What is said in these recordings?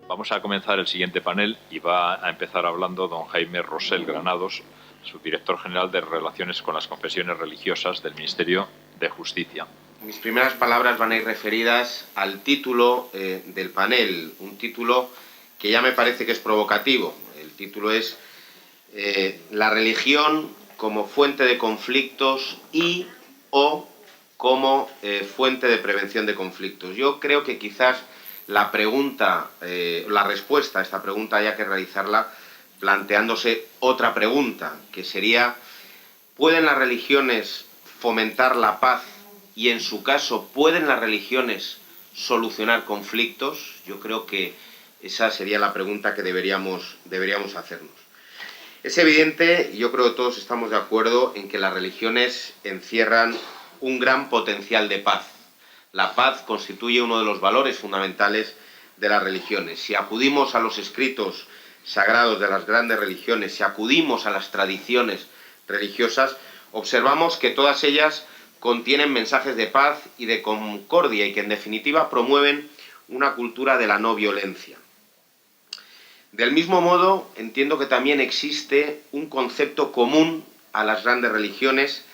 Vamos a comenzar el siguiente panel y va a empezar hablando don Jaime Rosell Granados, subdirector general de Relaciones con las Confesiones Religiosas del Ministerio de Justicia. Mis primeras palabras van a ir referidas al título del panel, un título que ya me parece que es provocativo. El título es la religión como fuente de conflictos y o como fuente de prevención de conflictos. Yo creo que quizás la respuesta a esta pregunta haya que realizarla planteándose otra pregunta, que sería: ¿pueden las religiones fomentar la paz y, en su caso, pueden las religiones solucionar conflictos? Yo creo que esa sería la pregunta que deberíamos hacernos. Es evidente, y yo creo que todos estamos de acuerdo, en que las religiones encierran un gran potencial de paz. La paz constituye uno de los valores fundamentales de las religiones. Si acudimos a los escritos sagrados de las grandes religiones, si acudimos a las tradiciones religiosas, observamos que todas ellas contienen mensajes de paz y de concordia y que, en definitiva, promueven una cultura de la no violencia. Del mismo modo, entiendo que también existe un concepto común a las grandes religiones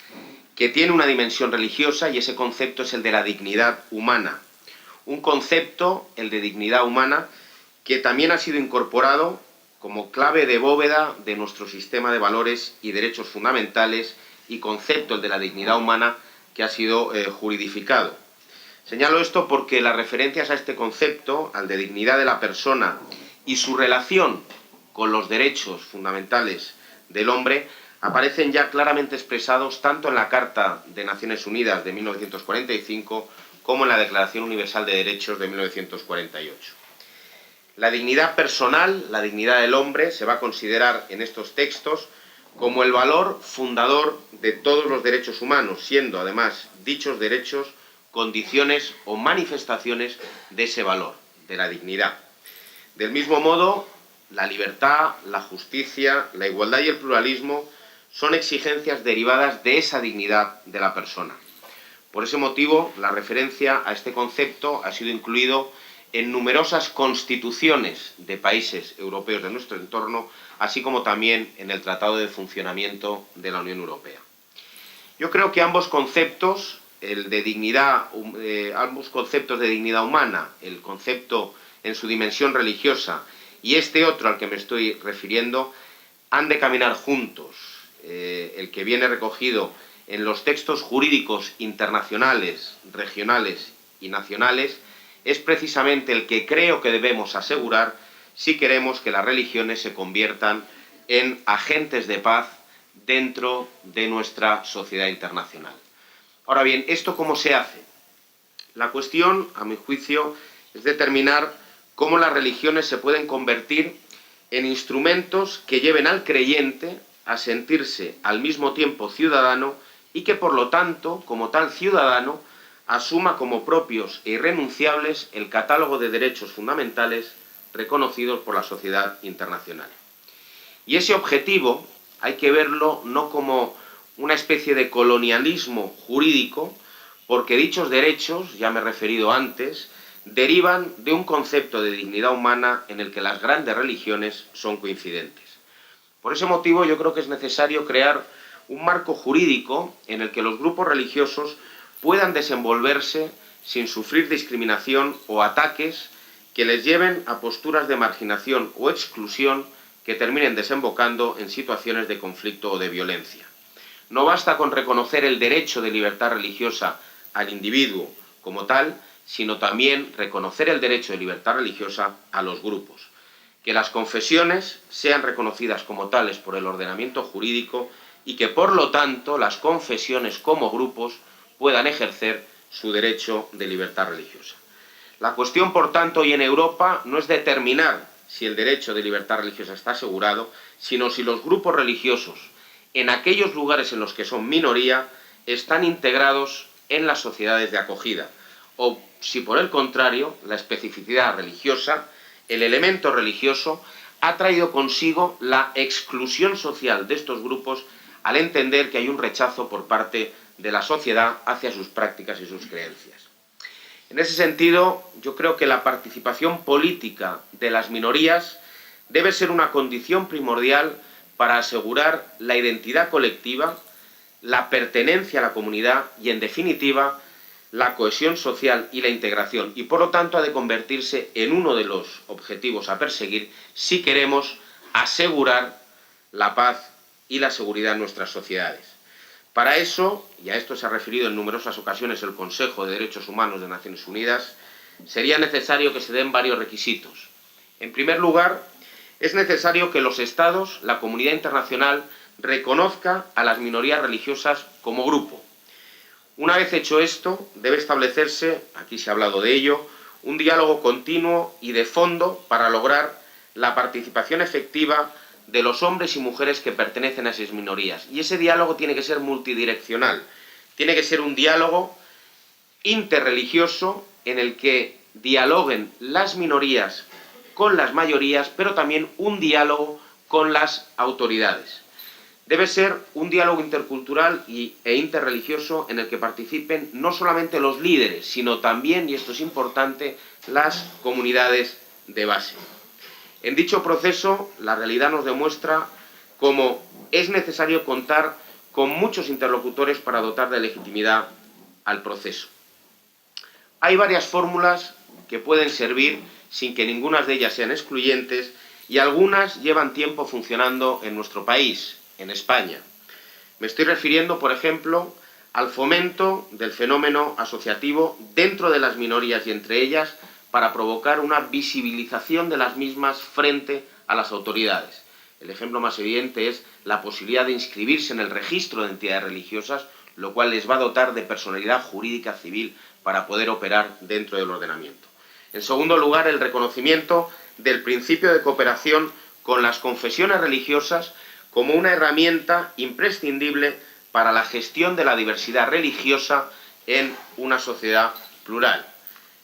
que tiene una dimensión religiosa, y ese concepto es el de la dignidad humana. Un concepto, el de dignidad humana, que también ha sido incorporado como clave de bóveda de nuestro sistema de valores y derechos fundamentales, y concepto, el de la dignidad humana, que ha sido juridificado. Señalo esto porque las referencias a este concepto, al de dignidad de la persona, y su relación con los derechos fundamentales del hombre, aparecen ya claramente expresados tanto en la Carta de Naciones Unidas de 1945 como en la Declaración Universal de Derechos de 1948. La dignidad personal, la dignidad del hombre, se va a considerar en estos textos como el valor fundador de todos los derechos humanos, siendo además dichos derechos condiciones o manifestaciones de ese valor, de la dignidad. Del mismo modo, la libertad, la justicia, la igualdad y el pluralismo son exigencias derivadas de esa dignidad de la persona. Por ese motivo, la referencia a este concepto ha sido incluido en numerosas constituciones de países europeos de nuestro entorno, así como también en el Tratado de Funcionamiento de la Unión Europea. Yo creo que ambos conceptos, ambos conceptos de dignidad humana, el concepto en su dimensión religiosa y este otro al que me estoy refiriendo, han de caminar juntos. El que viene recogido en los textos jurídicos internacionales, regionales y nacionales, es precisamente el que creo que debemos asegurar si queremos que las religiones se conviertan en agentes de paz dentro de nuestra sociedad internacional. Ahora bien, ¿esto cómo se hace? La cuestión, a mi juicio, es determinar cómo las religiones se pueden convertir en instrumentos que lleven al creyente a sentirse al mismo tiempo ciudadano y que, por lo tanto, como tal ciudadano, asuma como propios e irrenunciables el catálogo de derechos fundamentales reconocidos por la sociedad internacional. Y ese objetivo hay que verlo no como una especie de colonialismo jurídico, porque dichos derechos, ya me he referido antes, derivan de un concepto de dignidad humana en el que las grandes religiones son coincidentes. Por ese motivo, yo creo que es necesario crear un marco jurídico en el que los grupos religiosos puedan desenvolverse sin sufrir discriminación o ataques que les lleven a posturas de marginación o exclusión que terminen desembocando en situaciones de conflicto o de violencia. No basta con reconocer el derecho de libertad religiosa al individuo como tal, sino también reconocer el derecho de libertad religiosa a los grupos. Que las confesiones sean reconocidas como tales por el ordenamiento jurídico y que, por lo tanto, las confesiones como grupos puedan ejercer su derecho de libertad religiosa. La cuestión, por tanto, hoy en Europa no es determinar si el derecho de libertad religiosa está asegurado, sino si los grupos religiosos, en aquellos lugares en los que son minoría, están integrados en las sociedades de acogida, o si, por el contrario, la especificidad religiosa, el elemento religioso, ha traído consigo la exclusión social de estos grupos al entender que hay un rechazo por parte de la sociedad hacia sus prácticas y sus creencias. En ese sentido, yo creo que la participación política de las minorías debe ser una condición primordial para asegurar la identidad colectiva, la pertenencia a la comunidad y, en definitiva, la cohesión social y la integración. Y, por lo tanto, ha de convertirse en uno de los objetivos a perseguir si queremos asegurar la paz y la seguridad en nuestras sociedades. Para eso, y a esto se ha referido en numerosas ocasiones el Consejo de Derechos Humanos de Naciones Unidas, sería necesario que se den varios requisitos. En primer lugar, es necesario que los Estados, la comunidad internacional, reconozca a las minorías religiosas como grupo. Una vez hecho esto, debe establecerse, aquí se ha hablado de ello, un diálogo continuo y de fondo para lograr la participación efectiva de los hombres y mujeres que pertenecen a esas minorías. Y ese diálogo tiene que ser multidireccional. Tiene que ser un diálogo interreligioso en el que dialoguen las minorías con las mayorías, pero también un diálogo con las autoridades. Debe ser un diálogo intercultural e interreligioso en el que participen no solamente los líderes, sino también, y esto es importante, las comunidades de base. En dicho proceso, la realidad nos demuestra cómo es necesario contar con muchos interlocutores para dotar de legitimidad al proceso. Hay varias fórmulas que pueden servir sin que ninguna de ellas sean excluyentes y algunas llevan tiempo funcionando en nuestro país, en España. Me estoy refiriendo, por ejemplo, al fomento del fenómeno asociativo dentro de las minorías y entre ellas para provocar una visibilización de las mismas frente a las autoridades. El ejemplo más evidente es la posibilidad de inscribirse en el registro de entidades religiosas, lo cual les va a dotar de personalidad jurídica civil para poder operar dentro del ordenamiento. En segundo lugar, el reconocimiento del principio de cooperación con las confesiones religiosas como una herramienta imprescindible para la gestión de la diversidad religiosa en una sociedad plural.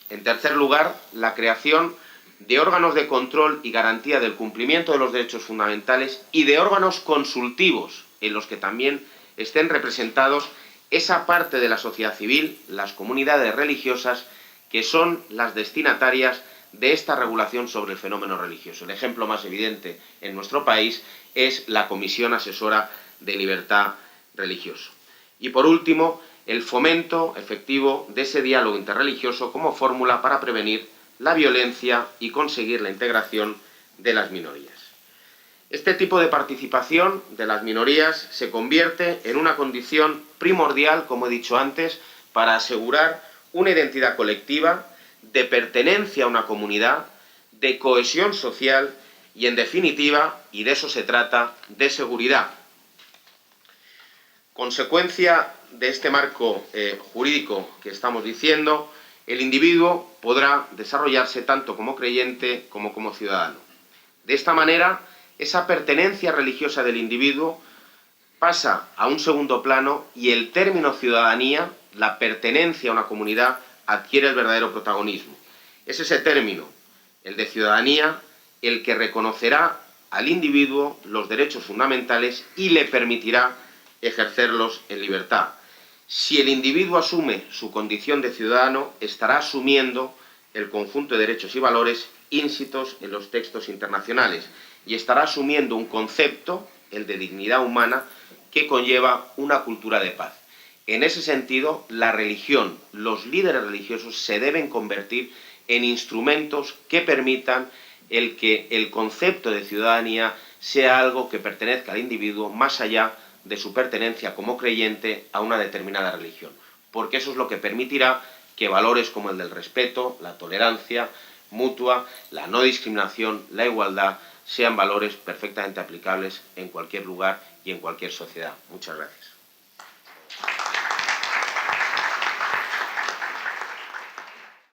En tercer lugar, la creación de órganos de control y garantía del cumplimiento de los derechos fundamentales y de órganos consultivos en los que también estén representados esa parte de la sociedad civil, las comunidades religiosas, que son las destinatarias de esta regulación sobre el fenómeno religioso. El ejemplo más evidente en nuestro país es la Comisión Asesora de Libertad Religiosa. Y por último, el fomento efectivo de ese diálogo interreligioso como fórmula para prevenir la violencia y conseguir la integración de las minorías. Este tipo de participación de las minorías se convierte en una condición primordial, como he dicho antes, para asegurar una identidad colectiva, de pertenencia a una comunidad, de cohesión social y, en definitiva, y de eso se trata, de seguridad. Consecuencia de este marco jurídico que estamos diciendo, el individuo podrá desarrollarse tanto como creyente como como ciudadano. De esta manera, esa pertenencia religiosa del individuo pasa a un segundo plano y el término ciudadanía, la pertenencia a una comunidad, adquiere el verdadero protagonismo. Es ese término, el de ciudadanía, el que reconocerá al individuo los derechos fundamentales y le permitirá ejercerlos en libertad. Si el individuo asume su condición de ciudadano, estará asumiendo el conjunto de derechos y valores íncitos en los textos internacionales y estará asumiendo un concepto, el de dignidad humana, que conlleva una cultura de paz. En ese sentido, la religión, los líderes religiosos se deben convertir en instrumentos que permitan que el concepto de ciudadanía sea algo que pertenezca al individuo más allá de su pertenencia como creyente a una determinada religión, porque eso es lo que permitirá que valores como el del respeto, la tolerancia mutua, la no discriminación, la igualdad, sean valores perfectamente aplicables en cualquier lugar y en cualquier sociedad. Muchas gracias.